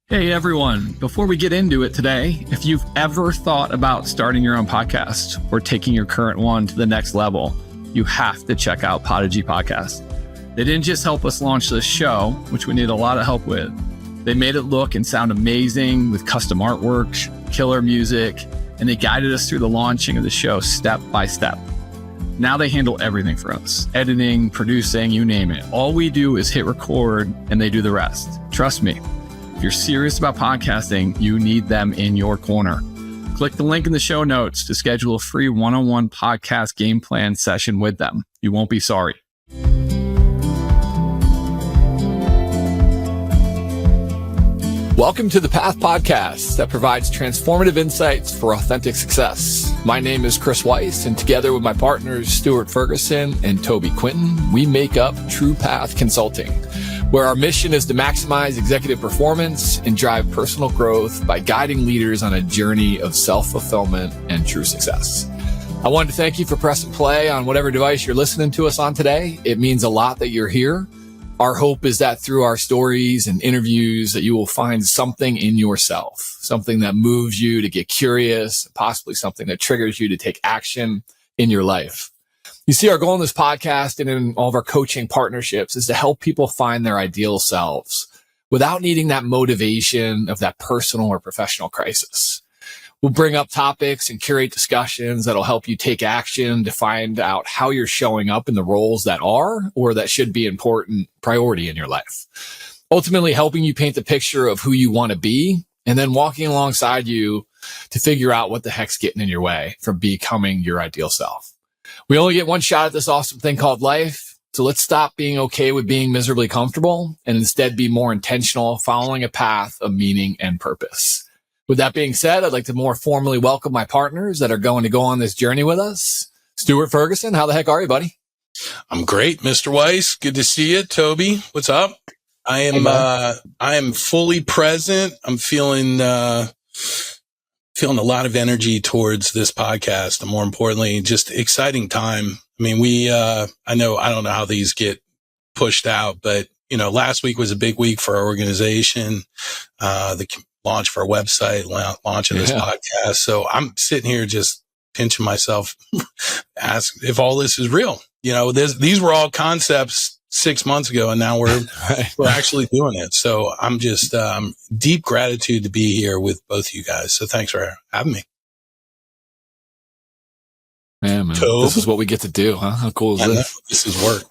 Hey everyone, before we get into it today, if you've ever thought about starting your own podcast or taking your current one to the next level, you have to check out Podigy Podcast. They didn't just help us launch this show, which we need a lot of help with. They made it look and sound amazing with custom artwork, killer music, and they guided us through the launching of the show step by step. Now they handle everything for us, editing, producing, you name it. All we do is hit record and they do the rest. Trust me. If you're serious about podcasting, you need them in your corner. Click the link in the show notes to schedule a free one-on-one podcast game plan session with them. You won't be sorry. Welcome to the Path Podcast that provides transformative insights for authentic success. My name is Chris Weiss, and together with my partners, Stuart Ferguson and Toby Quinton, we make up True Path Consulting, where our mission is to maximize executive performance and drive personal growth by guiding leaders on a journey of self-fulfillment and true success. I wanted to thank you for pressing play on whatever device you're listening to us on today. It means a lot that you're here. Our hope is that through our stories and interviews that you will find something in yourself, something that moves you to get curious, possibly something that triggers you to take action in your life. You see, our goal in this podcast and in all of our coaching partnerships is to help people find their ideal selves without needing that motivation of that personal or professional crisis. We'll bring up topics and curate discussions that'll help you take action to find out how you're showing up in the roles that are or that should be important priority in your life. Ultimately helping you paint the picture of who you want to be and then walking alongside you to figure out what the heck's getting in your way from becoming your ideal self. We only get one shot at this awesome thing called life. So let's stop being okay with being miserably comfortable and instead be more intentional, following a path of meaning and purpose. With that being said, I'd like to more formally welcome my partners that are going to go on this journey with us. Stuart Ferguson, how the heck are you, buddy? I'm great, Mr. Weiss. Good to see you. Toby, what's up? I am fully present. I'm feeling a lot of energy towards this podcast, and more importantly, just exciting time. I mean, I don't know how these get pushed out, but last week was a big week for our organization. The launch for our website, launching this podcast. So I'm sitting here just pinching myself, ask if all this is real. These were all concepts 6 months ago, and now we're actually doing it. So I'm just deep gratitude to be here with both of you guys. So thanks for having me. Man, this is what we get to do, huh? How cool is this? This is work.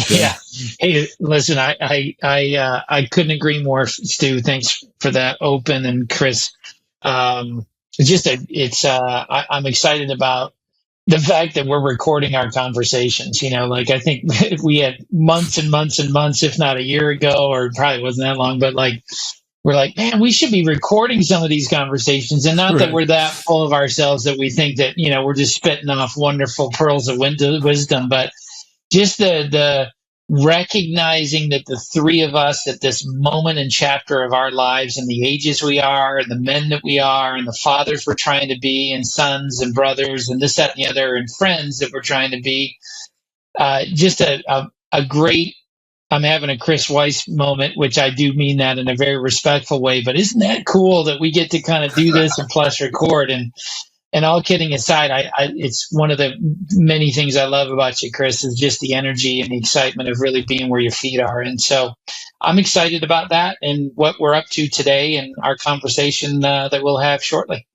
Yeah. Hey, listen, I couldn't agree more, Stu. Thanks for that open. And Chris, I'm excited about the fact that we're recording our conversations. I think if we had months and months and months, if not a year ago, or it probably wasn't that long, but we're like, man, we should be recording some of these conversations. And not that we're that full of ourselves that we think that, we're just spitting off wonderful pearls of wisdom, but just the recognizing that the three of us at this moment and chapter of our lives and the ages we are and the men that we are and the fathers we're trying to be and sons and brothers and this, that, and the other and friends that we're trying to be, just a great, I'm having a Chris Weiss moment, which I do mean that in a very respectful way, but isn't that cool that we get to kind of do this and plus record? And all kidding aside, it's one of the many things I love about you, Chris, is just the energy and the excitement of really being where your feet are. And so I'm excited about that and what we're up to today and our conversation that we'll have shortly.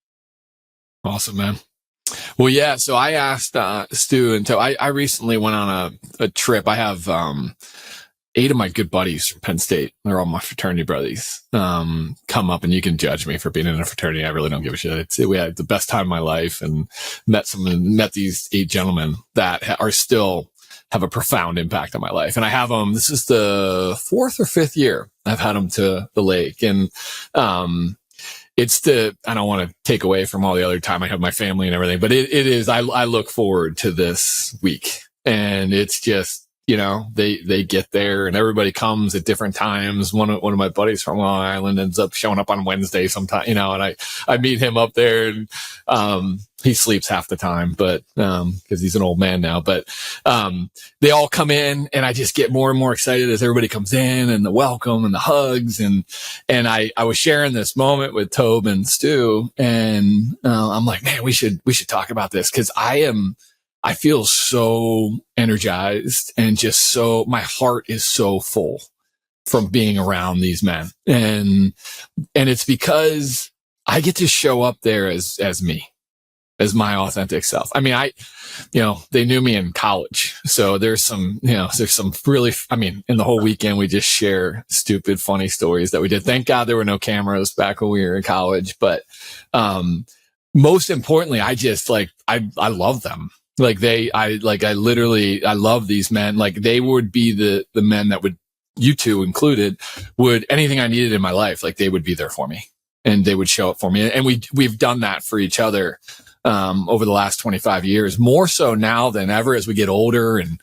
Awesome, man. Well, yeah. So I asked Stu, and so I recently went on a trip. I have 8 of my good buddies from Penn State. They're all my fraternity brothers. Come up, and you can judge me for being in a fraternity. I really don't give a shit. We had the best time of my life, and met these 8 gentlemen that are still have a profound impact on my life. And I have them. This is the 4th or 5th year I've had them to the lake, and I don't want to take away from all the other time I have my family and everything, but it is. I look forward to this week, and it's just they get there and everybody comes at different times. One of my buddies from Long Island ends up showing up on Wednesday sometime, and I meet him up there, and he sleeps half the time, but because he's an old man now. But they all come in, and I just get more and more excited as everybody comes in, and the welcome and the hugs, and I was sharing this moment with Toby and Stu, and I'm like, man, we should talk about this, because I feel so energized and just my heart is so full from being around these men. And it's because I get to show up there as me, as my authentic self. I mean, they knew me in college. So there's some really, in the whole weekend, we just share stupid, funny stories that we did. Thank God there were no cameras back when we were in college. But, most importantly, I just I love them. I love these men. Like, they would be the men that would, you two included, would anything I needed in my life, like, they would be there for me and they would show up for me. And we've done that for each other, over the last 25 years, more so now than ever as we get older and,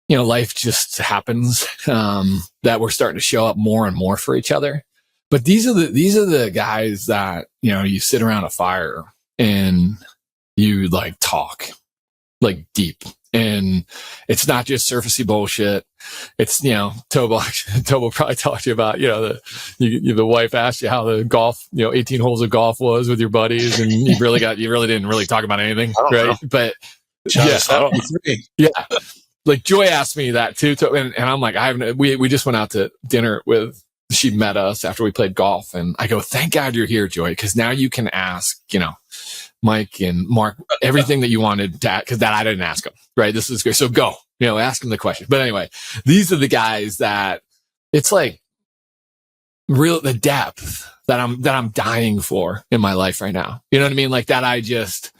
life just happens, that we're starting to show up more and more for each other. But these are the guys that, you sit around a fire and you talk deep, and it's not just surfacey bullshit. It's, Toby will probably talk to you about, the wife asked you how the golf, 18 holes of golf was with your buddies, and you really didn't really talk about anything. Right. Know. But Joy asked me that too. And I'm like, we just went out to dinner she met us after we played golf, and I go, thank God you're here, Joy, because now you can ask, Mike and Mark everything that you wanted to, because that I didn't ask them. Right. This is great. So go, ask them the question. But anyway, these are the guys that it's the depth that I'm dying for in my life right now. You know what I mean? Like, that I just,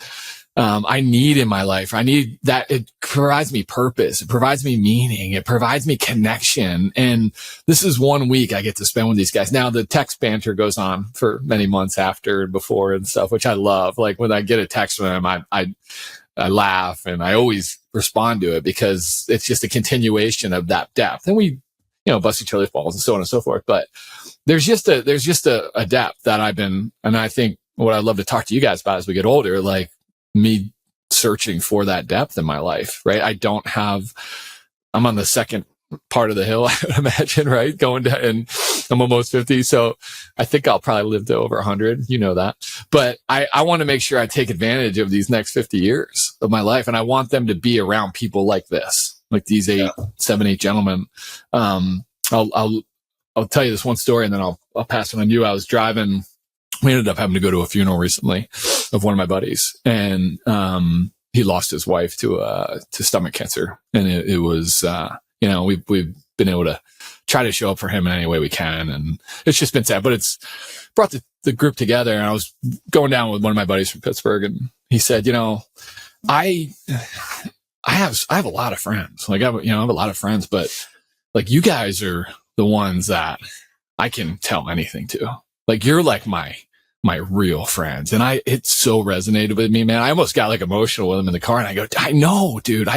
I need in my life. I need that. It provides me purpose. It provides me meaning. It provides me connection. And this is 1 week I get to spend with these guys. Now, the text banter goes on for many months after and before and stuff, which I love. Like, when I get a text from them, I laugh, and I always respond to it, because it's just a continuation of that depth. And we, bust each other's balls and so on and so forth. But there's just a depth that and I think what I'd love to talk to you guys about as we get older, like, me searching for that depth in my life, right? I'm on the second part of the hill, I would imagine, right? Going down, and I'm almost 50. So I think I'll probably live to over 100. You know that. But I want to make sure I take advantage of these next 50 years of my life. And I want them to be around people like this, like these 7, 8 gentlemen. I'll tell you this one story, and then I'll pass it on you. I was driving. We ended up having to go to a funeral recently of one of my buddies, and he lost his wife to stomach cancer. And it was, we've been able to try to show up for him in any way we can, and it's just been sad. But it's brought the group together. And I was going down with one of my buddies from Pittsburgh, and he said, I have a lot of friends. Like, I have a lot of friends, but like, you guys are the ones that I can tell anything to. Like, you're like my real friends. And it so resonated with me, man. I almost got emotional with him in the car, and I go, I know, dude.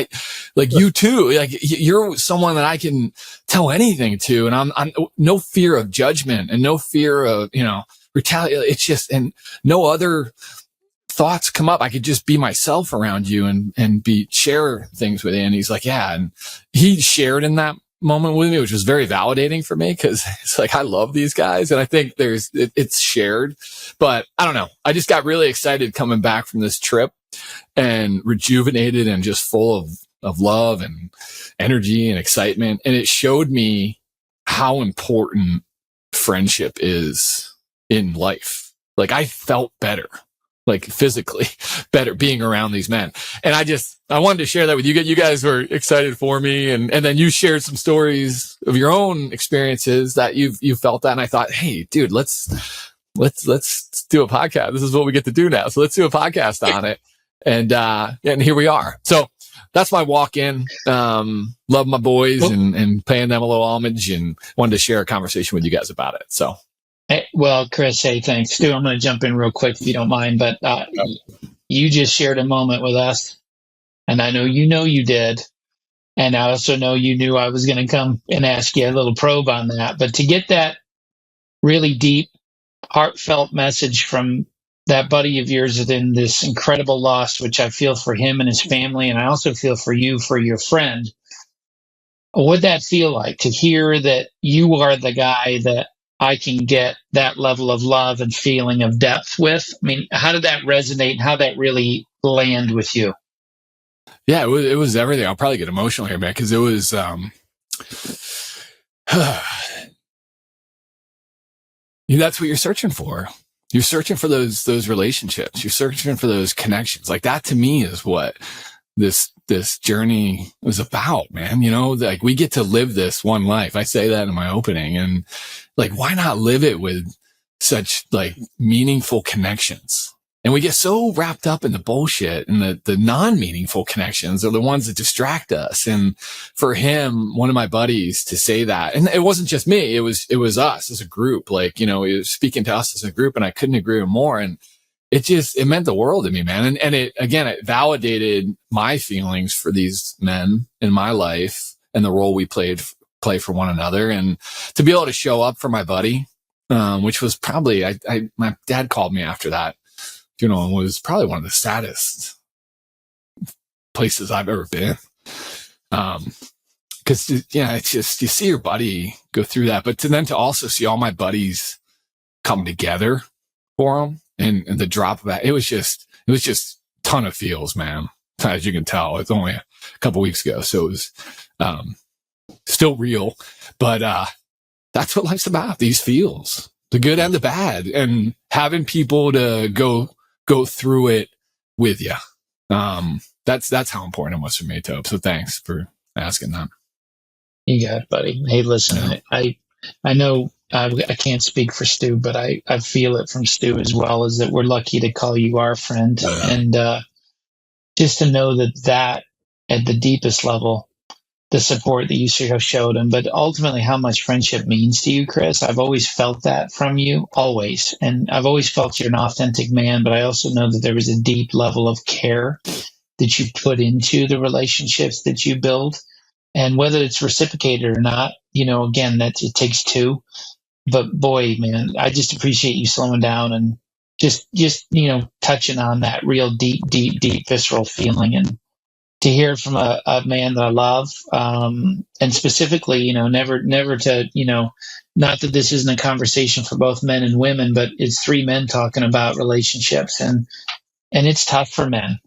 You too. Like, you're someone that I can tell anything to. And I'm no fear of judgment and no fear of, retaliate. It's just, and no other thoughts come up. I could just be myself around you and share things with you. And he's like, yeah. And he shared in that moment with me, which was very validating for me, because it's like, I love these guys, and I think it's shared. But I don't know, I just got really excited coming back from this trip, and rejuvenated and just full of love and energy and excitement. And it showed me how important friendship is in life. Like, I felt better, like physically better being around these men. And I wanted to share that with you. You guys were excited for me. And then you shared some stories of your own experiences that you felt that. And I thought, hey, dude, let's do a podcast. This is what we get to do now. So let's do a podcast on it. And here we are. So that's my walk in. Love my boys and paying them a little homage, and wanted to share a conversation with you guys about it. So. Well, Chris, hey, thanks. Stu, I'm going to jump in real quick if you don't mind, but you just shared a moment with us, and I know you did, And I also know you knew I was going to come and ask you a little probe on that. But to get that really deep, heartfelt message from that buddy of yours within this incredible loss, which I feel for him and his family, and I also feel for you, for your friend. What would that feel like to hear that you are the guy that I can get that level of love and feeling of depth with? I mean, how did that resonate and how did that really land with you? Yeah, it was everything. I'll probably get emotional here, man, because it was that's what you're searching for. You're searching for those relationships. You're searching for those connections. Like that to me is what this journey was about, man. You know, like we get to live this one life. I say that in my opening, and like, why not live it with such like meaningful connections? And we get so wrapped up in the bullshit, and the non-meaningful connections are the ones that distract us. And for him, one of my buddies, to say that, and it wasn't just me, it was us as a group. Like, you know, he was speaking to us as a group, and I couldn't agree more. And it meant the world to me, man. And it validated my feelings for these men in my life and the role we play for one another. And to be able to show up for my buddy, which was probably, my dad called me after that, you know, was probably one of the saddest places I've ever been. Cause it's just, you see your buddy go through that, but then to also see all my buddies come together for him and the drop of that, it was just a ton of feels, man. As you can tell, it's only a couple weeks ago. So it was, still real, but, that's what life's about. These feels, the good and the bad, and having people to go through it with you. That's how important it was for me, Tobe. So thanks for asking that. You got it, buddy. Hey, listen, yeah. I know I can't speak for Stu, but I feel it from Stu as well, is that we're lucky to call you our friend. And just to know that at the deepest level, the support that you have showed him, but ultimately how much friendship means to you, Chris. I've always felt that from you, always. And I've always felt you're an authentic man, but I also know that there was a deep level of care that you put into the relationships that you build. And whether it's reciprocated or not, you know, again, it takes two. But boy, man, I just appreciate you slowing down and just you know, touching on that real deep visceral feeling, and to hear from a man that I love, and specifically, you know, never to, you know, not that this isn't a conversation for both men and women, but it's three men talking about relationships, and it's tough for men.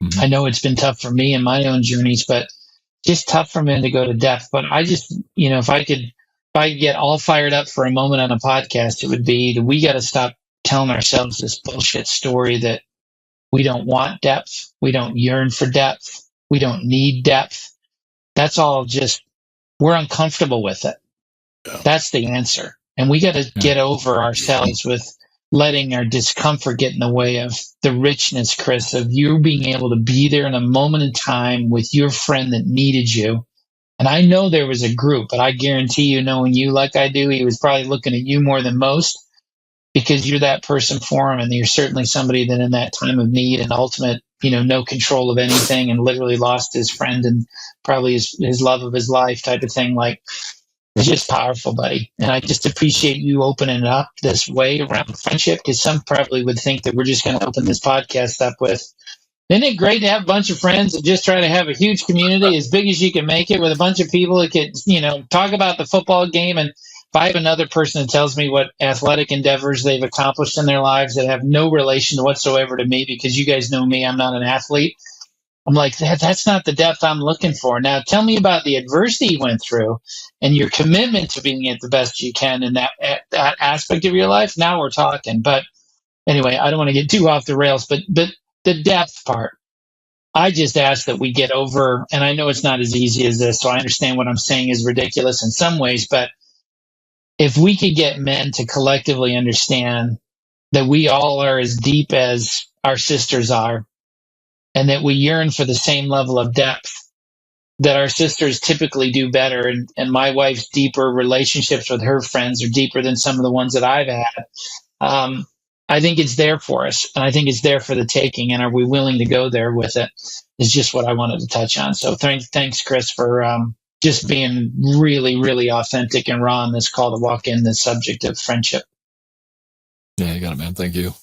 Mm-hmm. I know it's been tough for me in my own journeys, but just tough for men to go to depth. But I just, you know, if I could get all fired up for a moment on a podcast, it would be that we got to stop telling ourselves this bullshit story that we don't want depth. We don't yearn for depth. We don't need depth. That's all just, we're uncomfortable with it. Yeah. That's the answer. And we got to get over ourselves with letting our discomfort get in the way of the richness, Chris, of you being able to be there in a moment in time with your friend that needed you. And I know there was a group, but I guarantee you, knowing you like I do, he was probably looking at you more than most, because you're that person for him, and you're certainly somebody that in that time of need and ultimate, you know, no control of anything, and literally lost his friend and probably his love of his life type of thing. Like, it's just powerful, buddy. And I just appreciate you opening it up this way around friendship, because some probably would think that we're just going to open this podcast up with, isn't it great to have a bunch of friends and just try to have a huge community as big as you can make it with a bunch of people that could, you know, talk about the football game. And if I have another person that tells me what athletic endeavors they've accomplished in their lives that have no relation whatsoever to me, because you guys know me, I'm not an athlete, I'm like, that's not the depth I'm looking for. Now, tell me about the adversity you went through and your commitment to being it the best you can in that aspect of your life. Now we're talking. But anyway, I don't want to get too off the rails, but the depth part, I just ask that we get over, and I know it's not as easy as this, so I understand what I'm saying is ridiculous in some ways, but if we could get men to collectively understand that we all are as deep as our sisters are, and that we yearn for the same level of depth, that our sisters typically do better, and my wife's deeper relationships with her friends are deeper than some of the ones that I've had. I think it's there for us, and I think it's there for the taking. And are we willing to go there with it? Is just what I wanted to touch on. So thanks, Chris, for just being really, really authentic and raw on this call to walk in the subject of friendship. Yeah, you got it, man. Thank you.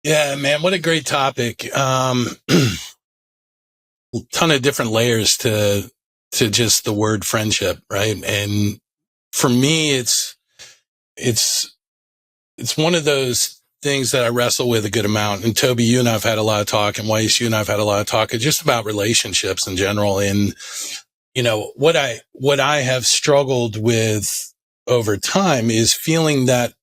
Yeah, man, what a great topic. Ton of different layers to just the word friendship, right? And for me, it's one of those things that I wrestle with a good amount. And Toby, you and I have had a lot of talk, and Weiss, you and I have had a lot of talk just about relationships in general. And, you know, what I have struggled with over time is feeling that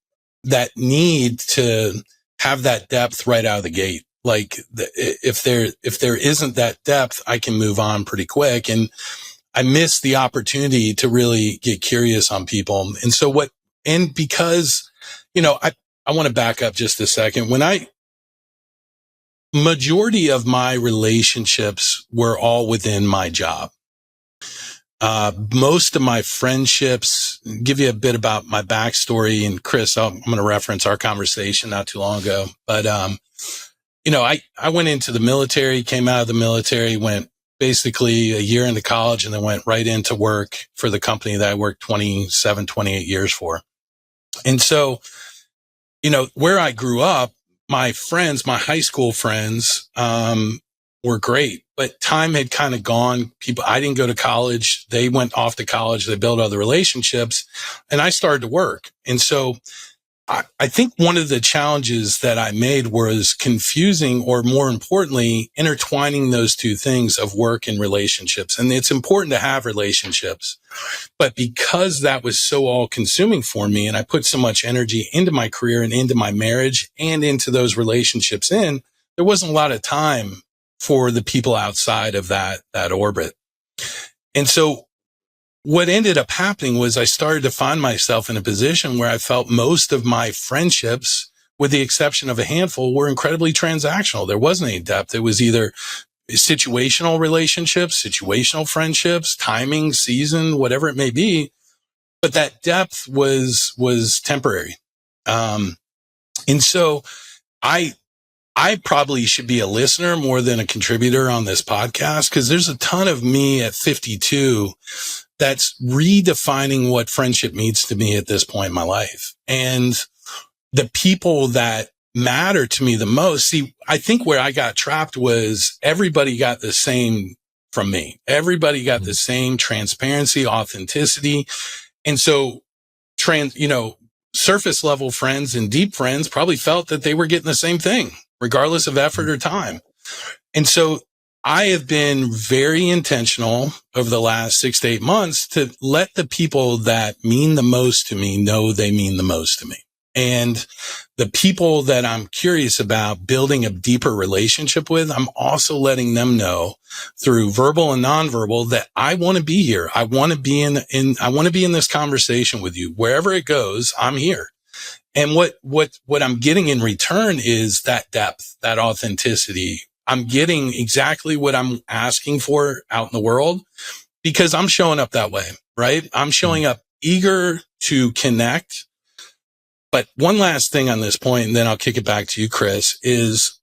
need to have that depth right out of the gate. Like if there isn't that depth, I can move on pretty quick. And I miss the opportunity to really get curious on people. And because, you know, I want to back up just a second. Majority of my relationships were all within my job. Most of my friendships, give you a bit about my backstory, and Chris, I'm going to reference our conversation not too long ago. But, you know, I went into the military, came out of the military, went basically a year into college, and then went right into work for the company that I worked 27, 28 years for. And so, you know, where I grew up, my friends, my high school friends, were great, but time had kind of gone. I didn't go to college. They went off to college. They built other relationships, and I started to work. And so I think one of the challenges that I made was confusing, or more importantly, intertwining those two things of work and relationships. And it's important to have relationships, but because that was so all consuming for me, and I put so much energy into my career and into my marriage and into those relationships there wasn't a lot of time for the people outside of that orbit. And so what ended up happening was I started to find myself in a position where I felt most of my friendships, with the exception of a handful, were incredibly transactional. There wasn't any depth. It was either situational relationships, situational friendships, timing, season, whatever it may be. But that depth was temporary. And so I probably should be a listener more than a contributor on this podcast, because there's a ton of me at 52 that's redefining what friendship means to me at this point in my life. And the people that matter to me the most, see, I think where I got trapped was everybody got the same from me. Everybody got the same transparency, authenticity. And so surface level friends and deep friends probably felt that they were getting the same thing, regardless of effort or time. And so I have been very intentional over the last 6 to 8 months to let the people that mean the most to me know they mean the most to me. And the people that I'm curious about building a deeper relationship with, I'm also letting them know through verbal and nonverbal that I want to be here. I want to be I want to be in this conversation with you. Wherever it goes, I'm here. And what I'm getting in return is that depth, that authenticity. I'm getting exactly what I'm asking for out in the world, because I'm showing up that way, right? I'm showing up eager to connect. But one last thing on this point, and then I'll kick it back to you, Chris, is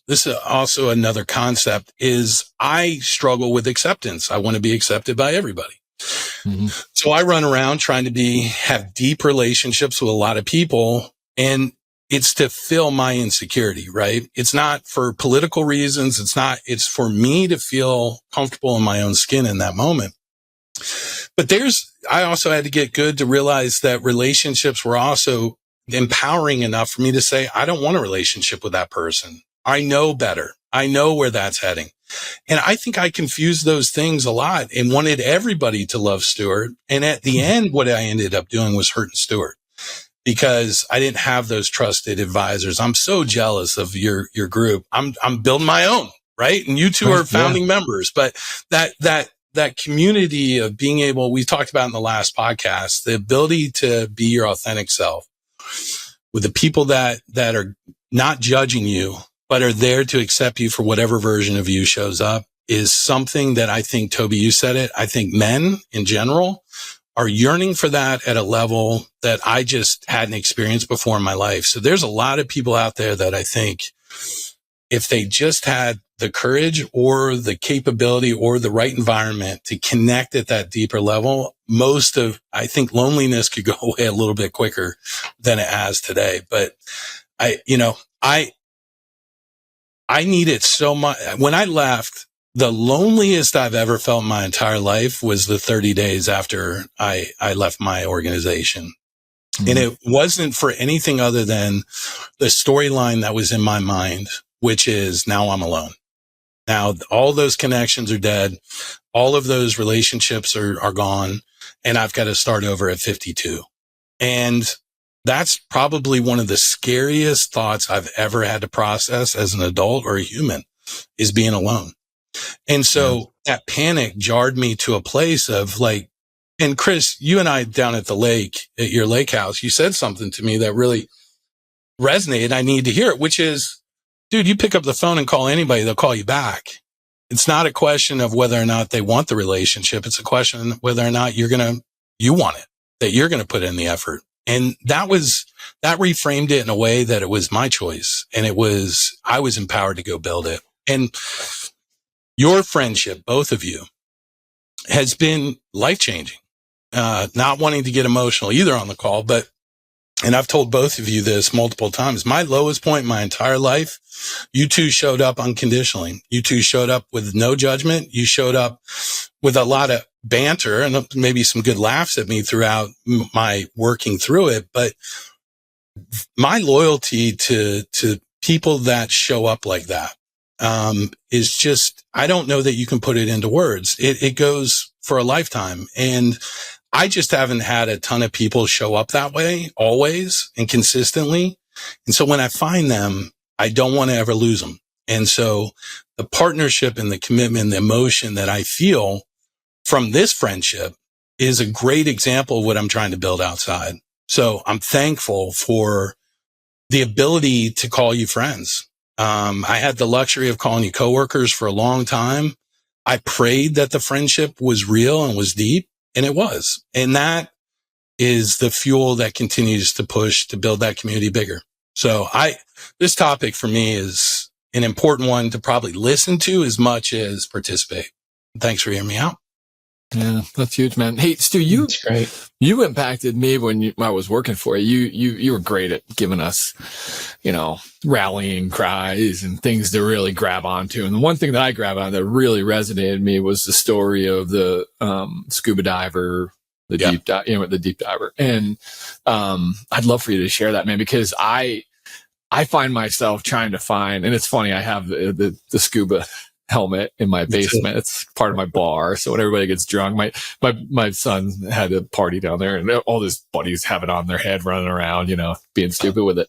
this is also another concept, is I struggle with acceptance. I want to be accepted by everybody. Mm-hmm. So I run around trying to have deep relationships with a lot of people, and it's to fill my insecurity, right? It's not for political reasons. It's for me to feel comfortable in my own skin in that moment. But I also had to get good to realize that relationships were also empowering enough for me to say, I don't want a relationship with that person. I know better. I know where that's heading. And I think I confused those things a lot and wanted everybody to love Stuart. And at the end, what I ended up doing was hurting Stuart, because I didn't have those trusted advisors. I'm so jealous of your group. I'm building my own, right? And you two are founding members, but that community of being able, we talked about in the last podcast, the ability to be your authentic self with the people that are not judging you, but are there to accept you for whatever version of you shows up, is something that I think, Toby, you said it. I think men in general are yearning for that at a level that I just hadn't experienced before in my life. So there's a lot of people out there that I think if they just had the courage or the capability or the right environment to connect at that deeper level, I think loneliness could go away a little bit quicker than it has today. But I need it so much. When I left, the loneliest I've ever felt in my entire life was the 30 days after I left my organization. Mm-hmm. And it wasn't for anything other than the storyline that was in my mind, which is now I'm alone. Now all those connections are dead. All of those relationships are gone. And I've got to start over at 52. And that's probably one of the scariest thoughts I've ever had to process as an adult or a human, is being alone. And so that panic jarred me to a place of like, and Chris, you and I down at the lake, at your lake house, you said something to me that really resonated. I need to hear it, which is, dude, you pick up the phone and call anybody, they'll call you back. It's not a question of whether or not they want the relationship. It's a question of whether or not you want it, that you're going to put in the effort. And that reframed it in a way that it was my choice. And I was empowered to go build it. And your friendship, both of you, has been life-changing. Not wanting to get emotional either on the call, and I've told both of you this multiple times, my lowest point in my entire life, you two showed up unconditionally. You two showed up with no judgment. You showed up with a lot of banter and maybe some good laughs at me throughout my working through it. But my loyalty to people that show up like that, is just, I don't know that you can put it into words. It goes for a lifetime. And I just haven't had a ton of people show up that way always and consistently. And so when I find them, I don't want to ever lose them. And so the partnership and the commitment, the emotion that I feel from this friendship is a great example of what I'm trying to build outside. So I'm thankful for the ability to call you friends. I had the luxury of calling you coworkers for a long time. I prayed that the friendship was real and was deep, and it was. And that is the fuel that continues to push to build that community bigger. So this topic for me is an important one to probably listen to as much as participate. Thanks for hearing me out. Yeah, that's huge, man. Hey, Stu, you impacted me when I was working for you. You were great at giving us, rallying cries and things to really grab onto. And the one thing that I grabbed on that really resonated with me was the story of the scuba diver, the deep diver. And I'd love for you to share that, man, because I find myself trying to find, and it's funny, I have the scuba helmet in my basement. It's part of my bar. So when everybody gets drunk, my son had a party down there and all his buddies have it on their head running around, being stupid with it,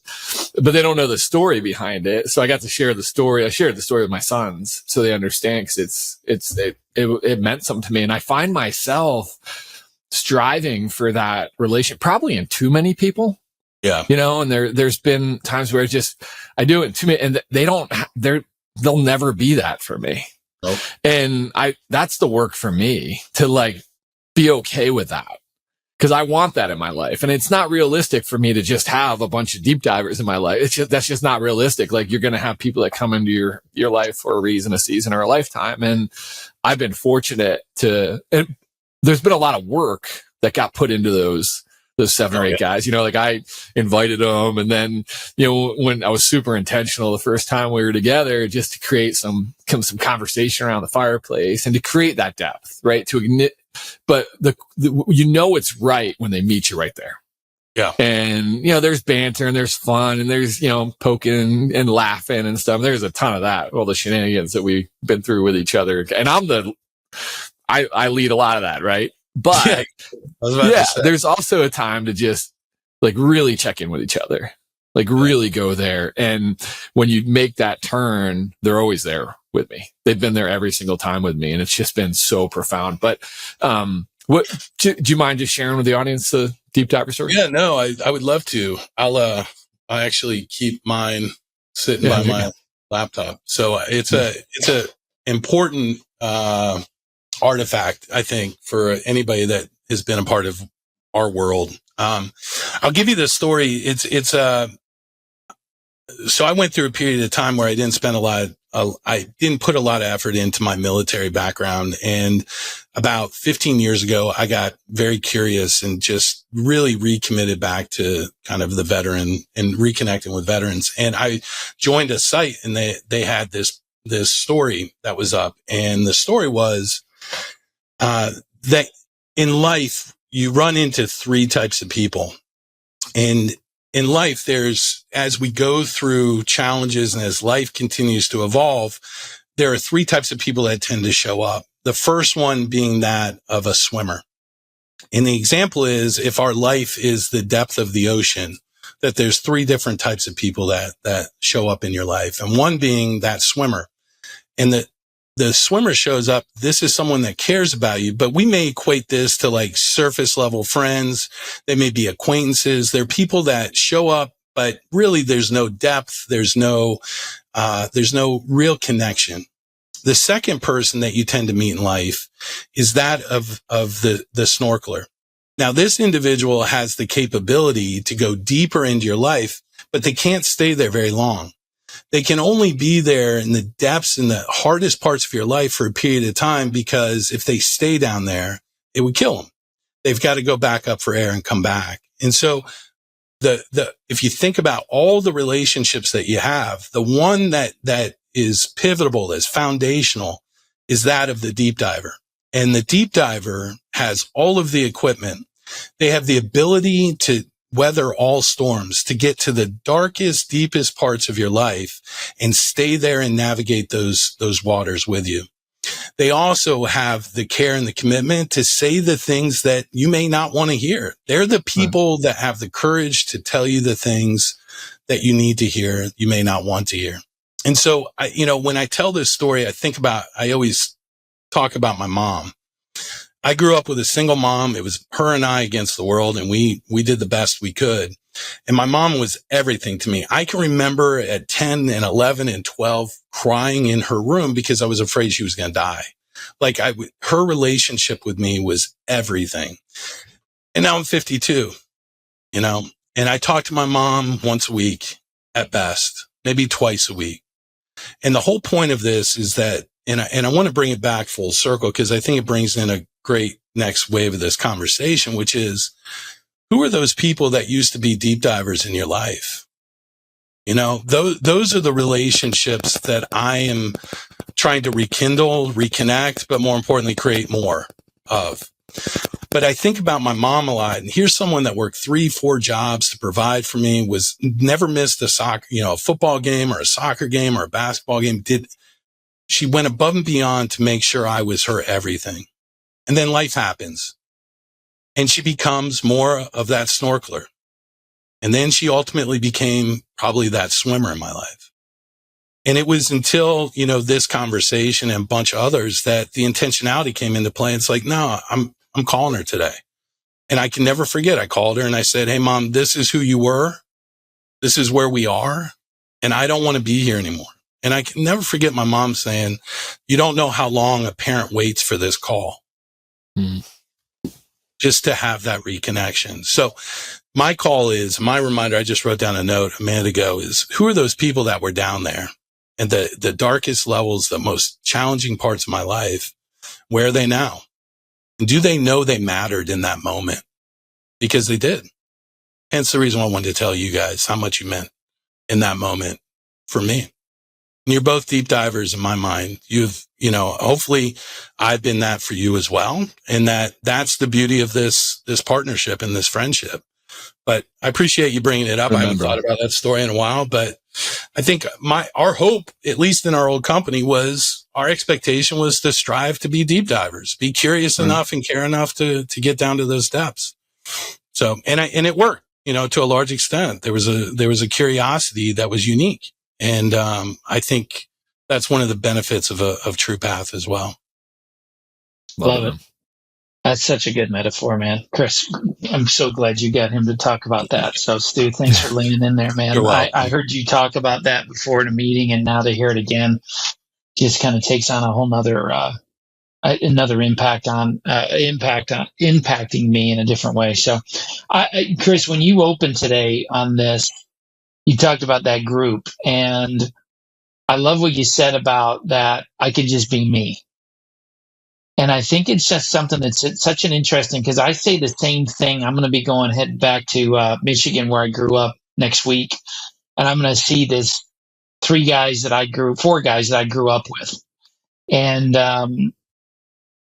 but they don't know the story behind it. So I got to share the story. I shared the story with my sons so they understand, because it meant something to me. And I find myself striving for that relation, probably in too many people. Yeah. And there's been times where I do it too many, and they'll never be that for me. Nope. And that's the work for me to be okay with that, because I want that in my life. And it's not realistic for me to just have a bunch of deep divers in my life. That's just not realistic. You're going to have people that come into your life for a reason, a season, or a lifetime. And I've been fortunate and there's been a lot of work that got put into those 7 or 8 guys, I invited them. And then, when I was super intentional the first time we were together, just to create some conversation around the fireplace and to create that depth, right? To ignite, but it's right when they meet you right there. Yeah. And, there's banter and there's fun and there's, poking and laughing and stuff. There's a ton of that, all the shenanigans that we've been through with each other. And I lead a lot of that, right? But there's also a time to just really check in with each other, really go there. And when you make that turn, they're always there with me. They've been there every single time with me. And it's just been so profound. But, do you mind just sharing with the audience the deep diver story? Yeah, no, I would love to. I actually keep mine sitting by my laptop. So it's a important, artifact, I think, for anybody that has been a part of our world. I'll give you the story. So I went through a period of time where I didn't spend I didn't put a lot of effort into my military background. And about 15 years ago, I got very curious and just really recommitted back to kind of the veteran and reconnecting with veterans. And I joined a site, and they had this story that was up. And the story was, that in life, you run into three types of people. And in life, as we go through challenges and as life continues to evolve, there are three types of people that tend to show up. The first one being that of a swimmer. And the example is, if our life is the depth of the ocean, that there's three different types of people that show up in your life. And one being that swimmer. And the swimmer shows up. This is someone that cares about you, but we may equate this to like surface level friends. They may be acquaintances. They're people that show up, but really there's no depth. There's no real connection. The second person that you tend to meet in life is that of the snorkeler. Now, this individual has the capability to go deeper into your life, but they can't stay there very long. They can only be there in the depths and the hardest parts of your life for a period of time, because if they stay down there, it would kill them. They've got to go back up for air and come back. And so if you think about all the relationships that you have, the one that is pivotal, that's foundational, is that of the deep diver. And the deep diver has all of the equipment. They have the ability to weather all storms, to get to the darkest, deepest parts of your life and stay there and navigate those waters with you. They also have the care and the commitment to say the things that you may not want to hear. They're the people that have the courage to tell you the things that you need to hear, you may not want to hear. And so, when I tell this story, I always talk about my mom. I grew up with a single mom. It was her and I against the world, and we did the best we could. And my mom was everything to me. I can remember at 10 and 11 and 12 crying in her room because I was afraid she was going to die. Her relationship with me was everything. And now I'm 52, and I talk to my mom once a week at best, maybe twice a week. And the whole point of this is that, and I want to bring it back full circle, because I think it brings in a great next wave of this conversation, which is, who are those people that used to be deep divers in your life? Those are the relationships that I am trying to rekindle, reconnect, but more importantly, create more of. But I think about my mom a lot, and here's someone that worked 3-4 jobs to provide for me, never missed a football game or a soccer game or a basketball game. She went above and beyond to make sure I was her everything. And then life happens, and she becomes more of that snorkeler. And then she ultimately became probably that swimmer in my life. And it was until, this conversation and a bunch of others that the intentionality came into play. It's like, no, I'm calling her today. And I can never forget. I called her and I said, hey, Mom, this is who you were. This is where we are. And I don't want to be here anymore. And I can never forget my mom saying, you don't know how long a parent waits for this call. Just to have that reconnection. So my reminder, I just wrote down a note a minute ago, is who are those people that were down there and the darkest levels, the most challenging parts of my life? Where are they now? And do they know they mattered in that moment? Because they did. Hence the reason why I wanted to tell you guys how much you meant in that moment for me. And you're both deep divers in my mind. Hopefully I've been that for you as well. And that's the beauty of this partnership and this friendship. But I appreciate you bringing it up. I haven't thought about that story in a while, but I think our hope, at least in our old company, was our expectation was to strive to be deep divers, be curious enough and care enough to get down to those depths. So, and it worked, to a large extent. There was a curiosity that was unique. And I think that's one of the benefits of True Path as well. Love it. That's such a good metaphor, man. Chris, I'm so glad you got him to talk about that. So, Stu, thanks for leaning in there, man. I heard you talk about that before in a meeting, and now to hear it again just kind of takes on a whole nother another impacting me in a different way. So, Chris, when you opened today on this, you talked about that group, and I love what you said about that. I could just be me. And I think it's just something that's such an interesting, because I say the same thing. I'm going to be head back to Michigan, where I grew up, next week. And I'm going to see this four guys that I grew up with. And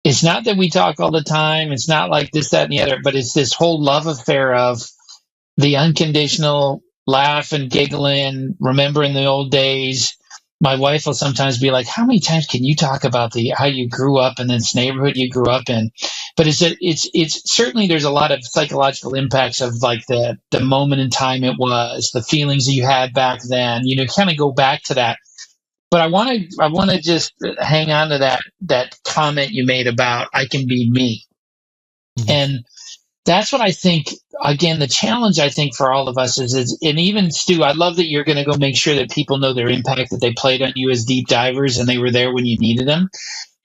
it's not that we talk all the time. It's not like this, that, and the other, but it's this whole love affair of the unconditional laugh and giggling, remembering the old days. My wife will sometimes be like, how many times can you talk about how you grew up in this neighborhood you grew up in? But it's certainly, there's a lot of psychological impacts of like the moment in time it was, the feelings that you had back then, kind of go back to that. But I want to just hang on to that comment you made about I can be me. Mm-hmm. And that's what I think, again, the challenge I think for all of us is, and even Stu, I love that you're going to go make sure that people know their impact, that they played on you as deep divers and they were there when you needed them.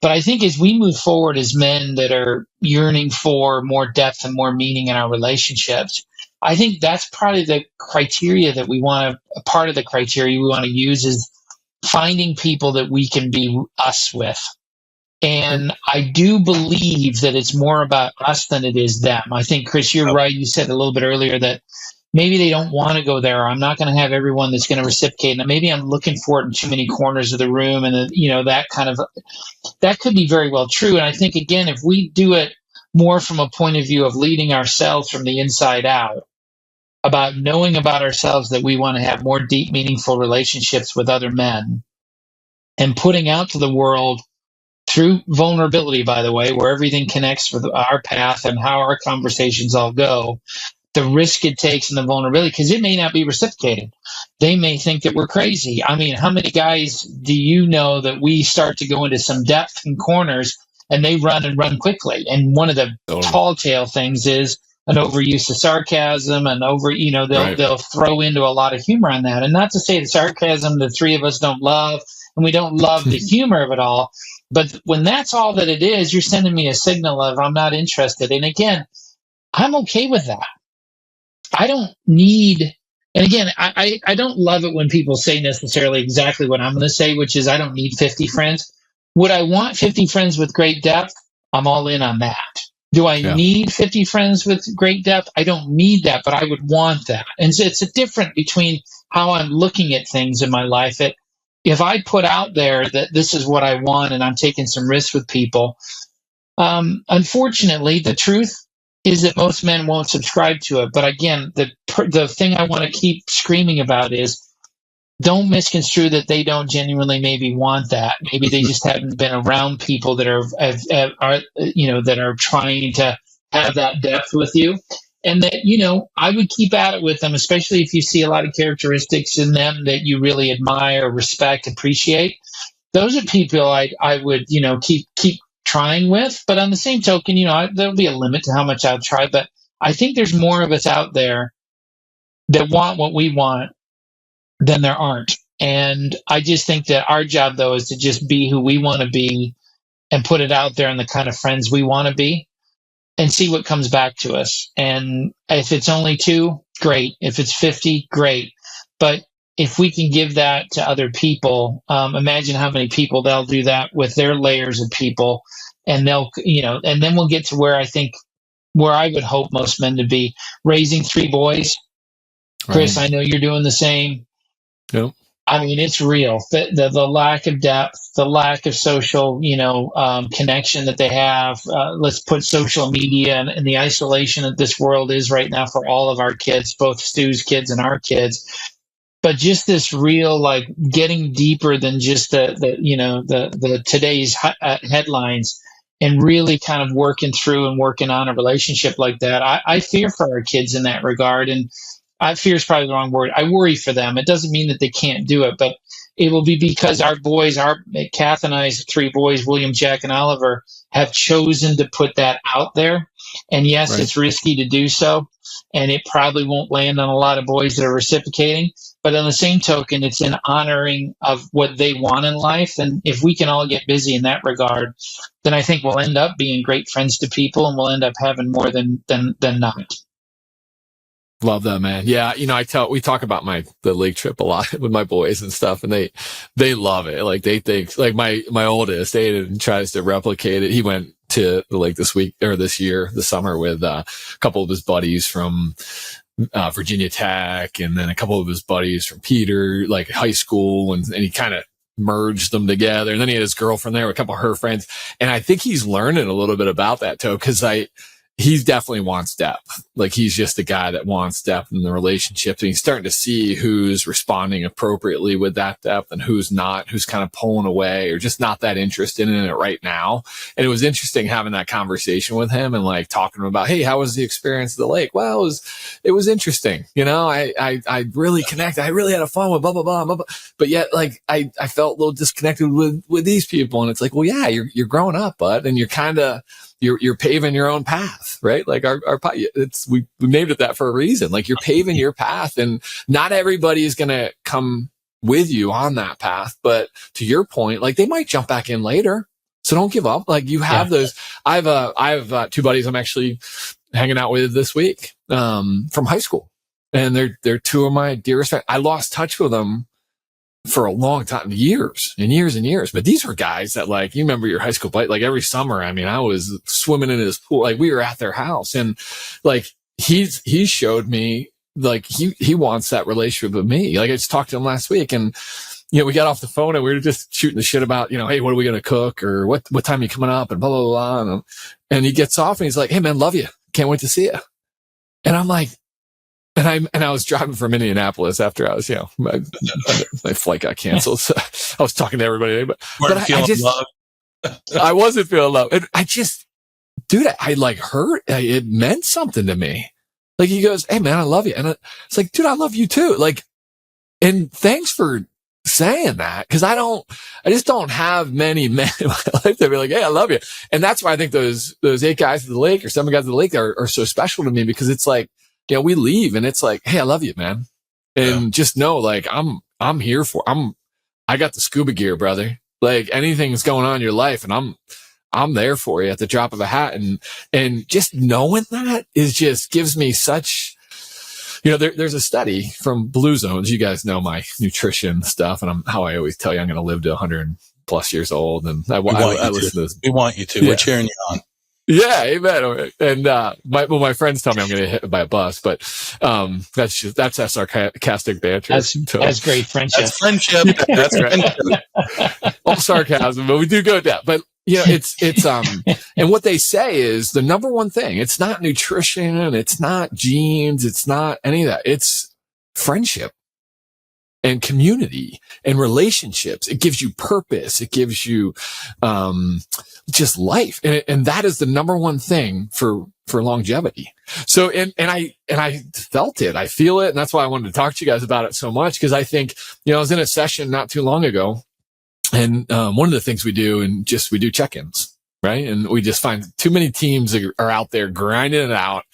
But I think as we move forward as men that are yearning for more depth and more meaning in our relationships, I think that's probably the criteria that part of the criteria we want to use is finding people that we can be us with. And I do believe that it's more about us than it is them. I think, Chris, you're right. You said a little bit earlier that maybe they don't want to go there. I'm not going to have everyone that's going to reciprocate. And maybe I'm looking for it in too many corners of the room. And, that could be very well true. And I think, again, if we do it more from a point of view of leading ourselves from the inside out, about knowing about ourselves that we want to have more deep, meaningful relationships with other men, and putting out to the world through vulnerability, by the way, where everything connects with our path and how our conversations all go, the risk it takes and the vulnerability, because it may not be reciprocated. They may think that we're crazy. I mean, how many guys do you know that we start to go into some depth and corners and they run quickly? And one of the tall tale things is an overuse of sarcasm and they'll throw into a lot of humor on that. And not to say the sarcasm the three of us don't love, and we don't love the humor of it all. But when that's all that it is, you're sending me a signal of I'm not interested. And again, I'm okay with that. I don't need, and again, I don't love it when people say necessarily exactly what I'm going to say, which is I don't need 50 friends. Would I want 50 friends with great depth? I'm all in on that. Do I need 50 friends with great depth? I don't need that, but I would want that. And so it's a difference between how I'm looking at things in my life. If I put out there that this is what I want and I'm taking some risks with people, unfortunately, the truth is that most men won't subscribe to it. But again, the thing I want to keep screaming about is don't misconstrue that they don't genuinely maybe want that. Maybe they just haven't been around people that are trying to have that depth with you. And that, I would keep at it with them, especially if you see a lot of characteristics in them that you really admire, respect, appreciate. Those are people I would, keep trying with. But on the same token, there'll be a limit to how much I'll try. But I think there's more of us out there that want what we want than there aren't. And I just think that our job, though, is to just be who we want to be and put it out there and the kind of friends we want to be, and see what comes back to us. And if it's only 2, great. If it's 50, great. But if we can give that to other people, imagine how many people they'll do that with their layers of people. And they'll, and then we'll get to where I would hope most men to be, raising 3 boys. Chris, I know you're doing the same. Yep. I mean, it's real. The lack of depth, the lack of social, connection that they have. Let's put social media and the isolation that this world is right now for all of our kids, both Stu's kids and our kids. But just this real, like, getting deeper than just the today's headlines, and really kind of working through and working on a relationship like that. I fear for our kids in that regard, and I fear is probably the wrong word. I worry for them. It doesn't mean that they can't do it, but it will be because our boys, Kath and I's 3 boys, William, Jack, and Oliver, have chosen to put that out there. And yes, Right. it's risky to do so, and it probably won't land on a lot of boys that are reciprocating. But on the same token, it's an honoring of what they want in life. And if we can all get busy in that regard, then I think we'll end up being great friends to people, and we'll end up having more than not. Love that, man. Yeah. We talk about the lake trip a lot with my boys and stuff, and they love it. Like they think, like my oldest, Aiden, tries to replicate it. He went to the lake this summer with a couple of his buddies from Virginia Tech, and then a couple of his buddies from Peter, like high school, and he kind of merged them together. And then he had his girlfriend there with a couple of her friends. And I think he's learning a little bit about that too, because he definitely wants depth. Like he's just a guy that wants depth in the relationships. And he's starting to see who's responding appropriately with that depth and who's not, who's kind of pulling away or just not that interested in it right now. And it was interesting having that conversation with him and like talking about, hey, how was the experience of the lake? Well, it was interesting. I really connected. I really had a fun with blah, blah, blah, blah, blah. But yet, like, I felt a little disconnected with these people. And it's like, well, yeah, you're growing up, bud. And you're kind of, you're paving your own path, right? Like we named it that for a reason. Like you're paving your path, and not everybody is going to come with you on that path. But to your point, like they might jump back in later. So don't give up. Like you have those. I have two buddies I'm actually hanging out with this week, from high school, and they're two of my dearest friends. I lost touch with them for a long time, years and years and years. But these were guys that, like, you remember your high school play, like every summer. I mean, I was swimming in his pool. Like we were at their house, and like he showed me, like he wants that relationship with me. Like I just talked to him last week, and we got off the phone and we were just shooting the shit about, hey, what are we going to cook, or what time are you coming up, and blah, blah, blah. And he gets off and he's like, hey man, love you. Can't wait to see you. And I'm like, and I was driving from Indianapolis after I was, my flight got canceled. So I was talking to everybody, but I wasn't feeling love. And I like hurt. It meant something to me. Like he goes, hey man, I love you. And it's like, dude, I love you too. Like, and thanks for saying that. Cause I just don't have many men in my life that be like, hey, I love you. And that's why I think those 8 guys at the lake or 7 guys at the lake are so special to me, because it's like, we leave and it's like, hey, I love you, man. And just know, like, I'm here I got the scuba gear, brother. Like anything's going on in your life, and I'm there for you at the drop of a hat. And just knowing that just gives me such, there's a study from Blue Zones. You guys know my nutrition stuff, and how I always tell you I'm going to live to 100 plus years old. And I listen to this. We want you to. We're cheering you on. Yeah, amen. And my friends tell me I'm going to get hit by a bus, but that's that sarcastic banter. That's great friendship. That's friendship. That's friendship. All sarcasm, but we do go with that. But it's and what they say is the number one thing. It's not nutrition, it's not genes, it's not any of that. It's friendship and community and relationships. It gives you purpose. It gives you just life, and that is the number one thing for longevity. So and I felt it. I feel it, and that's why I wanted to talk to you guys about it so much, because I think I was in a session not too long ago, and one of the things we do, we do check-ins. Right. And we just find too many teams are out there grinding it out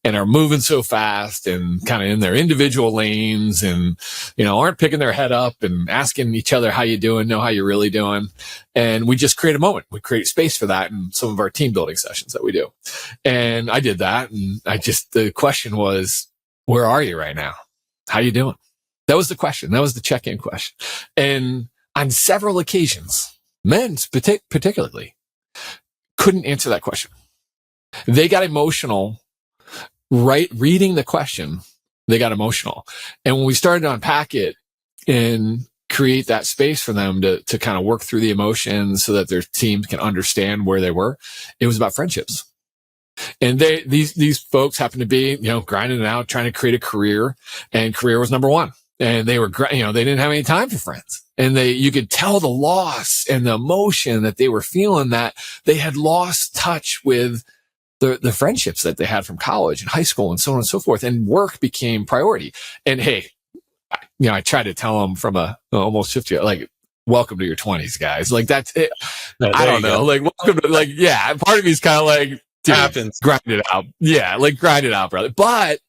and are moving so fast and kind of in their individual lanes and, aren't picking their head up and asking each other, how you doing? Know how you're really doing. And we just create a moment. We create space for that in some of our team building sessions that we do. And I did that. And the question was, where are you right now? How you doing? That was the question. That was the check-in question. And on several occasions, men particularly, couldn't answer that question. They got emotional, right? Reading the question, they got emotional. And when we started to unpack it and create that space for them to kind of work through the emotions so that their teams can understand where they were, it was about friendships. And these folks happened to be, grinding it out, trying to create a career, and career was number one. And they were, they didn't have any time for friends. And you could tell the loss and the emotion that they were feeling, that they had lost touch with the friendships that they had from college and high school and so on and so forth. And work became priority. And hey, I tried to tell them from almost 50, like, welcome to your 20s, guys. Like that's it. I don't know. Like, welcome to, like, yeah. Part of me is kind of like, Dude, happens. grind it out. Yeah, like grind it out, brother. But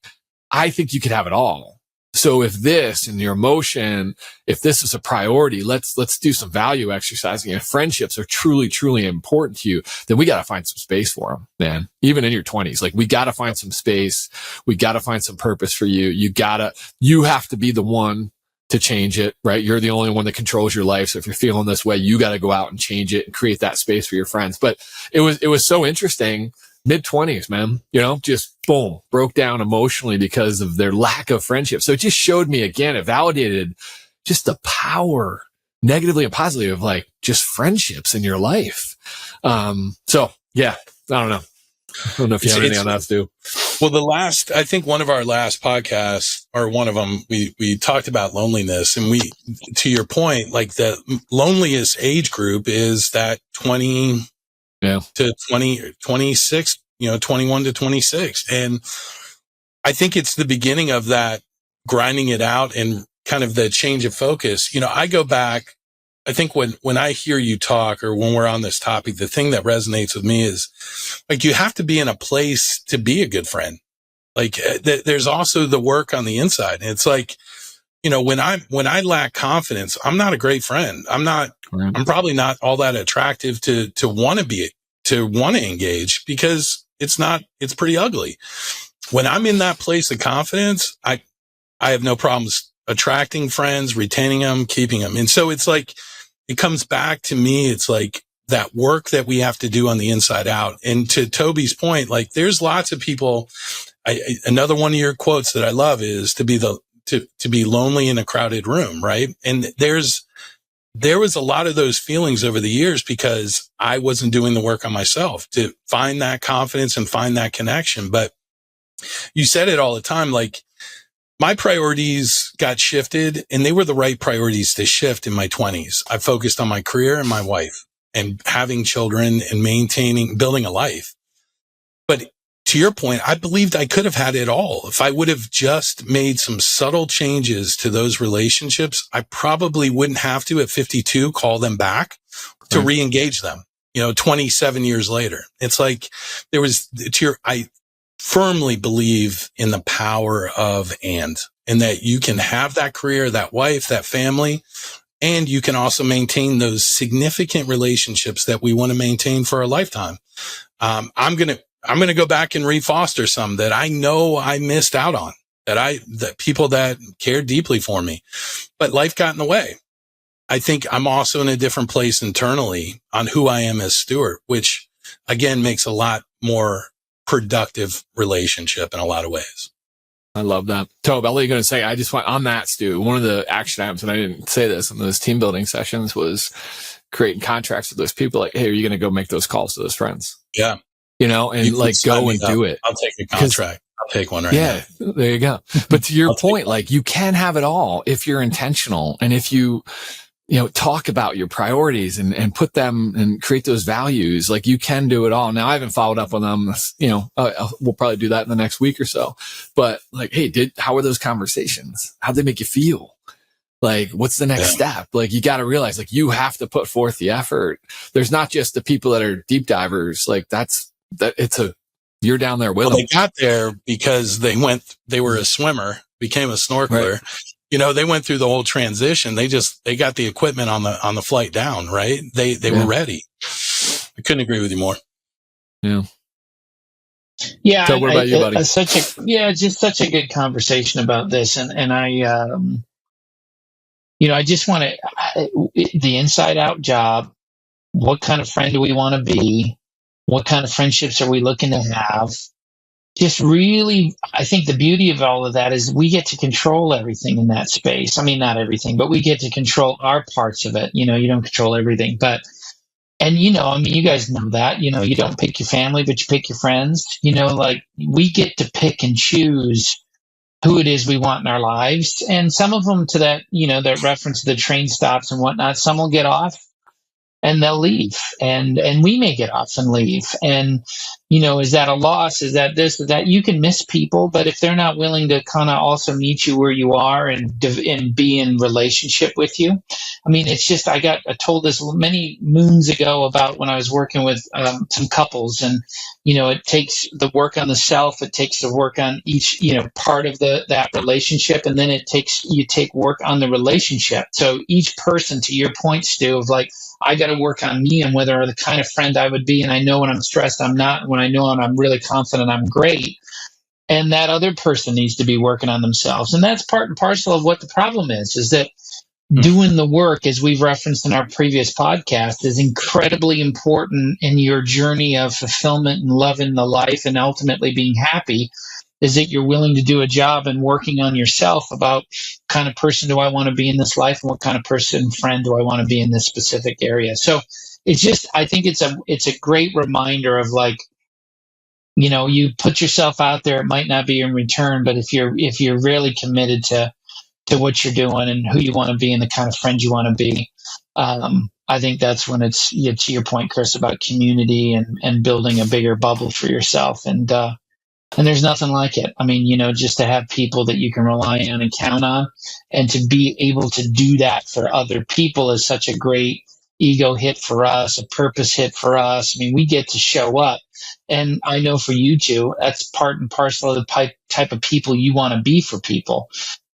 I think you could have it all. So if this and your emotion, if this is a priority, let's do some value exercising. If friendships are truly, truly important to you, then we got to find some space for them, man. Even in your 20s, like we got to find some space. We got to find some purpose for you. You have to be the one to change it, right? You're the only one that controls your life. So if you're feeling this way, you got to go out and change it and create that space for your friends. But it was so interesting. Mid-20s, man, just boom, broke down emotionally because of their lack of friendship. So it just showed me again, it validated just the power, negatively and positively, of like just friendships in your life. So yeah, I don't know. I don't know if you have anything on that, Stu. Well, I think one of our last podcasts, or one of them, we talked about loneliness, and to your point, like the loneliest age group is that 20 to 26, 21 to 26. And I think it's the beginning of that grinding it out and kind of the change of focus. I go back, I think when I hear you talk, or when we're on this topic, the thing that resonates with me is like, you have to be in a place to be a good friend. Like there's also the work on the inside. And it's like, when I lack confidence, I'm not a great friend. I'm probably not all that attractive to want to engage, because it's pretty ugly. When I'm in that place of confidence, I have no problems attracting friends, retaining them, keeping them. And so it's like, it comes back to me. It's like that work that we have to do on the inside out. And to Toby's point, like there's lots of people. Another one of your quotes that I love is to be lonely in a crowded room. Right. And there was a lot of those feelings over the years because I wasn't doing the work on myself to find that confidence and find that connection. But you said it all the time, like my priorities got shifted, and they were the right priorities to shift in my 20s. I focused on my career and my wife and having children and building a life. But to your point, I believed I could have had it all. If I would have just made some subtle changes to those relationships, I probably wouldn't have to at 52 call them back to re-engage them, 27 years later. It's like I firmly believe in the power of and that you can have that career, that wife, that family, and you can also maintain those significant relationships that we want to maintain for a lifetime. I'm going to go back and refoster some that I know I missed out on, that people that cared deeply for me, but life got in the way. I think I'm also in a different place internally on who I am as Stuart, which again makes a lot more productive relationship in a lot of ways. I love that. Toby, I'll let you go and say, I just want on that, Stu, one of the action items, and I didn't say this in those team building sessions, was creating contracts with those people. Like, hey, are you going to go make those calls to those friends? Yeah. And like go and do it. I'll take a contract. I'll take one right now. There you go. But to your point, like you can have it all if you're intentional. And if you talk about your priorities and put them and create those values, like you can do it all. Now I haven't followed up on them. We'll probably do that in the next week or so, but like, hey, how are those conversations? How'd they make you feel? Like, what's the next step? Like, you got to realize, like, you have to put forth the effort. There's not just the people that are deep divers. Like you're down there with them. They got there because they were a swimmer, became a snorkeler. Right. They went through the whole transition. They got the equipment on the flight down, right? They were ready. I couldn't agree with you more. Yeah. Yeah. So what about you, buddy? Just such a good conversation about this. And I just want the inside out job. What kind of friend do we want to be? What kind of friendships are we looking to have? Just really, I think the beauty of all of that is we get to control everything in that space. I mean, not everything, but we get to control our parts of it. You don't control everything, you guys know that, you don't pick your family, but you pick your friends, like we get to pick and choose who it is we want in our lives. And some of them to that, that reference to the train stops and whatnot, some will get off and they'll leave, and we may get off and leave. And is that a loss? Is that this? Is that? You can miss people, but if they're not willing to kind of also meet you where you are and be in relationship with you, I mean, it's just I told this many moons ago about when I was working with some couples, and it takes the work on the self, it takes the work on each part of that relationship, and then you take work on the relationship. So each person, to your point, Stu, of like, I got to work on me and whether the kind of friend I would be. And I know when I'm stressed, I'm not. And when I know I'm really confident, I'm great. And that other person needs to be working on themselves. And that's part and parcel of what the problem is that doing the work, as we've referenced in our previous podcast, is incredibly important in your journey of fulfillment and loving the life and ultimately being happy. Is that you're willing to do a job and working on yourself about kind of person do I want to be in this life and what kind of person, friend do I want to be in this specific area. So it's just, I think it's a great reminder of like, you put yourself out there, it might not be in return, but if you're really committed to what you're doing and who you want to be and the kind of friend you want to be, I think that's when it's to your point, Chris, about community and building a bigger bubble for yourself. And there's nothing like it. I mean, just to have people that you can rely on and count on, and to be able to do that for other people is such a great ego hit for us, a purpose hit for us. I mean, we get to show up. And I know for you two, that's part and parcel of the type of people you want to be for people.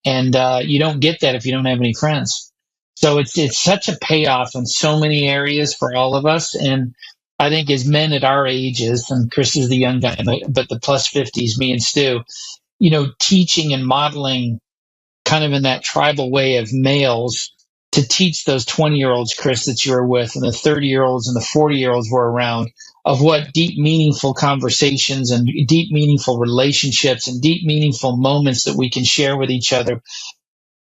And you don't get that if you don't have any friends. So it's such a payoff in so many areas for all of us. And I think as men at our ages, and Chris is the young guy, but the plus 50s, me and Stu, teaching and modeling kind of in that tribal way of males to teach those 20-year-olds, Chris, that you were with, and the 30-year-olds and the 40-year-olds were around, of what deep, meaningful conversations and deep, meaningful relationships and deep, meaningful moments that we can share with each other,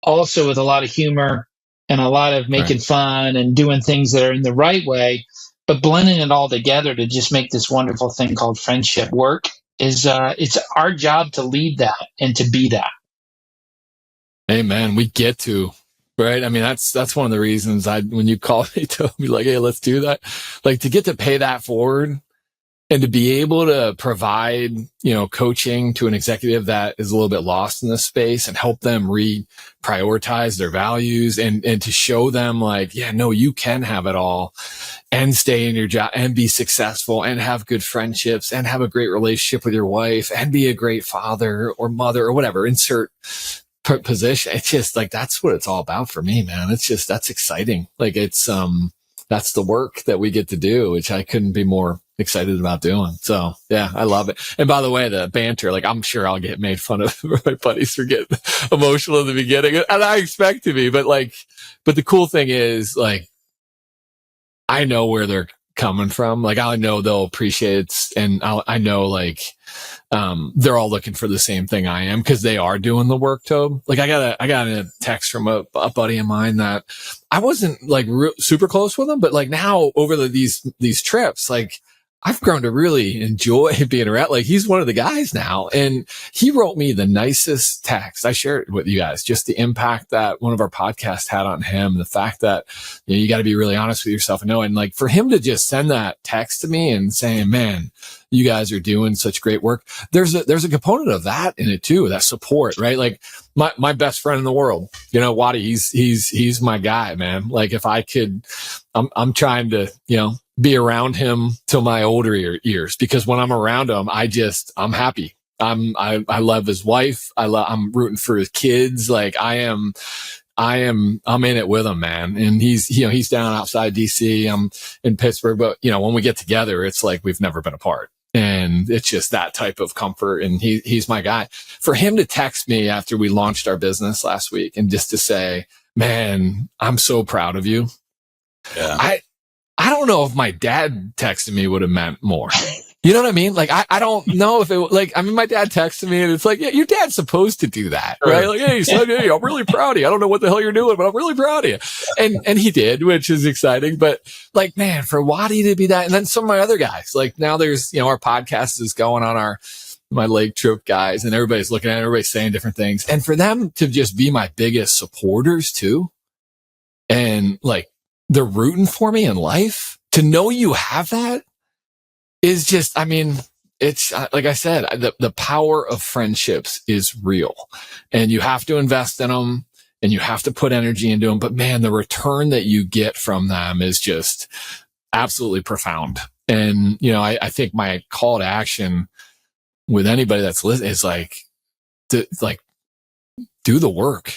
also with a lot of humor and a lot of making fun and doing things that are in the right way. But blending it all together to just make this wonderful thing called friendship work is it's our job to lead that and to be that. Amen. We get to, right? I mean, that's one of the reasons when you called me, told me like, hey, let's do that. Like to get to pay that forward and to be able to provide, coaching to an executive that is a little bit lost in this space and help them reprioritize their values and to show them like, yeah, no, you can have it all and stay in your job and be successful and have good friendships and have a great relationship with your wife and be a great father or mother or whatever, insert position. It's just like, that's what it's all about for me, man. It's just, that's exciting. Like it's, that's the work that we get to do, which I couldn't be more excited about doing. So yeah, I love it. And by the way, the banter, like I'm sure I'll get made fun of my buddies for getting emotional in the beginning, and I expect to be, but the cool thing is like, I know where they're coming from. Like I know they'll appreciate it, and I know like, they're all looking for the same thing I am because they are doing the work, Tobe. Like I got a text from a buddy of mine that I wasn't like super close with him, but like now over these trips, like I've grown to really enjoy being around. Like he's one of the guys now, and he wrote me the nicest text. I shared it with you guys, just the impact that one of our podcasts had on him. The fact that, you got to be really honest with yourself and know. And like for him to just send that text to me and saying, man, you guys are doing such great work. There's a component of that in it too, that support, right? Like my best friend in the world, Waddy, he's my guy, man. Like if I could, I'm trying to, be around him till my older years, because when I'm around him, I'm happy. I love his wife. I'm rooting for his kids. Like I'm in it with him, man. And he's down outside DC. I'm in Pittsburgh, but when we get together, it's like we've never been apart. And it's just that type of comfort. And he's my guy. For him to text me after we launched our business last week and just to say, man, I'm so proud of you. Yeah. I don't know if my dad texting me would have meant more. You know what I mean? Like, I don't know if my dad texted me and it's like, yeah, your dad's supposed to do that, right? Like, hey, son, hey, I'm really proud of you. I don't know what the hell you're doing, but I'm really proud of you. And he did, which is exciting. But like, man, for Waddy to be that, and then some of my other guys, like now there's, our podcast is going on my lake trip guys, and everybody's looking at it, everybody's saying different things. And for them to just be my biggest supporters too, and like, they're rooting for me in life. To know you have that is just, I mean, it's like I said, the power of friendships is real, and you have to invest in them and you have to put energy into them. But man, the return that you get from them is just absolutely profound. And, you know, I think my call to action with anybody that's listening is do the work.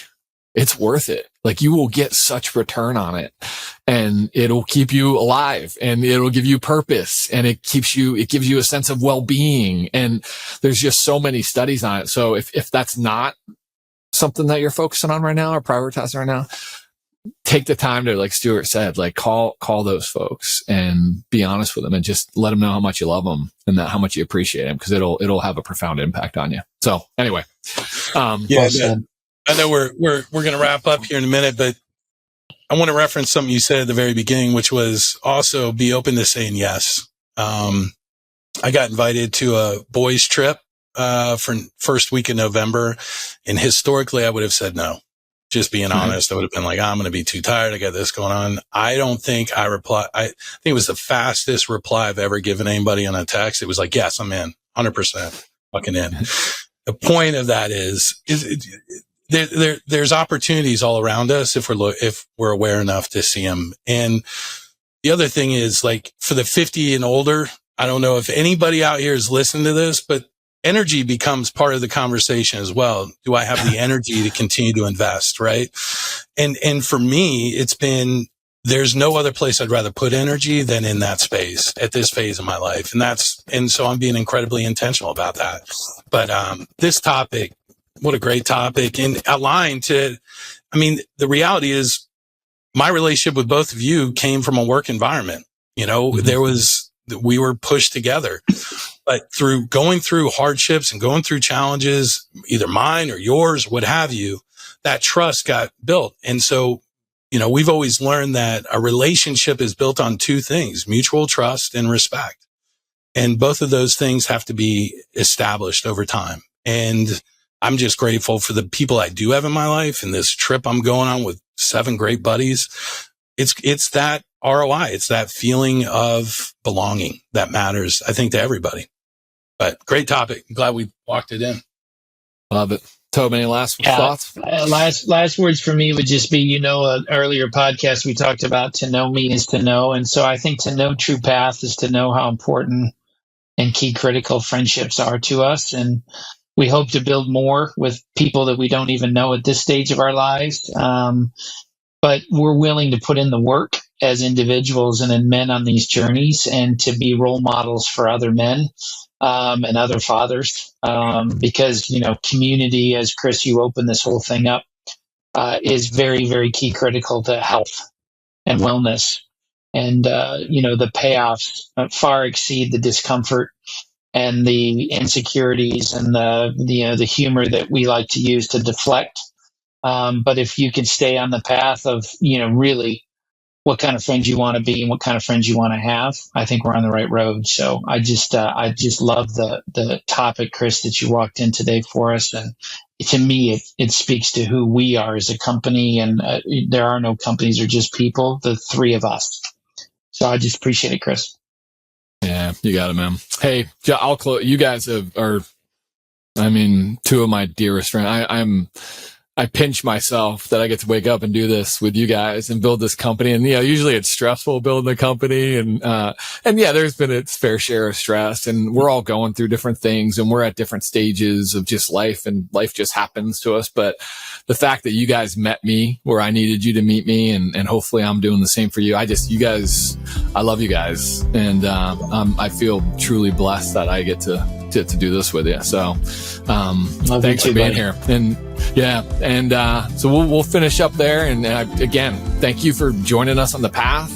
It's worth it. Like, you will get such return on it, and it'll keep you alive, and it'll give you purpose, and it gives you a sense of well-being. And there's just so many studies on it. So if that's not something that you're focusing on right now or prioritizing right now, take the time to, like Stuart said, like call those folks and be honest with them, and just let them know how much you love them and how much you appreciate them, because it'll have a profound impact on you. So anyway, I know we're going to wrap up here in a minute, but I want to reference something you said at the very beginning, which was also be open to saying yes. I got invited to a boys trip for first week in November, and historically I would have said no. Just being honest, I would have been like, I'm going to be too tired. I got this going on. I don't think I replied. I think it was the fastest reply I've ever given anybody on a text. It was like, yes, I'm in 100% fucking in. The point of that is there's opportunities all around us if we're aware enough to see them. And the other thing is, like, for the 50 and older, I don't know if anybody out here is listening to this, but energy becomes part of the conversation as well. Do I have the energy to continue to invest? Right. And for me, it's been, there's no other place I'd rather put energy than in that space at this phase of my life. And so I'm being incredibly intentional about that. But, this topic, what a great topic, and aligned to, I mean, the reality is my relationship with both of you came from a work environment. You know, we were pushed together, but through going through hardships and going through challenges, either mine or yours, what have you, that trust got built. And so, you know, we've always learned that a relationship is built on two things: mutual trust and respect. And both of those things have to be established over time. And I'm just grateful for the people I do have in my life, and this trip I'm going on with 7 great buddies. It's that ROI. It's that feeling of belonging that matters, I think, to everybody. But great topic. I'm glad we walked it in. Love it. Toby, any last thoughts? Last words for me would just be, you know, an earlier podcast we talked about, to know me is to know. And so I think to know true path is to know how important and key critical friendships are to us. And we hope to build more with people that we don't even know at this stage of our lives. But we're willing to put in the work as individuals and in men on these journeys, and to be role models for other men and other fathers. Because, you know, community, as Chris, you opened this whole thing up, is very, very key critical to health and wellness. And, you know, the payoffs far exceed the discomfort and the insecurities and the humor that we like to use to deflect. But if you can stay on the path of, you know, really what kind of friends you want to be and what kind of friends you want to have, I think we're on the right road. So I just love the topic, Chris, that you walked in today for us. And to me, it speaks to who we are as a company. And there are no companies, or just people, the 3 of us. So I just appreciate it, Chris. Yeah, you got it, man. Hey, I'll close. You guys are, I mean, 2 of my dearest friends. I pinch myself that I get to wake up and do this with you guys and build this company. And, you know, usually it's stressful building the company. And yeah, there's been its fair share of stress, and we're all going through different things, and we're at different stages of just life, and life just happens to us. But the fact that you guys met me where I needed you to meet me, and hopefully I'm doing the same for you. I love you guys. And, I feel truly blessed that I get to do this with you. So, thanks for being here. And yeah. And, so we'll finish up there. And again, thank you for joining us on the path.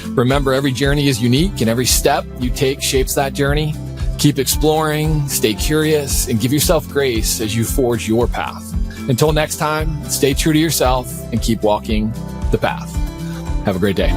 Remember, every journey is unique, and every step you take shapes that journey. Keep exploring, stay curious, and give yourself grace as you forge your path. Until next time, stay true to yourself and keep walking the path. Have a great day.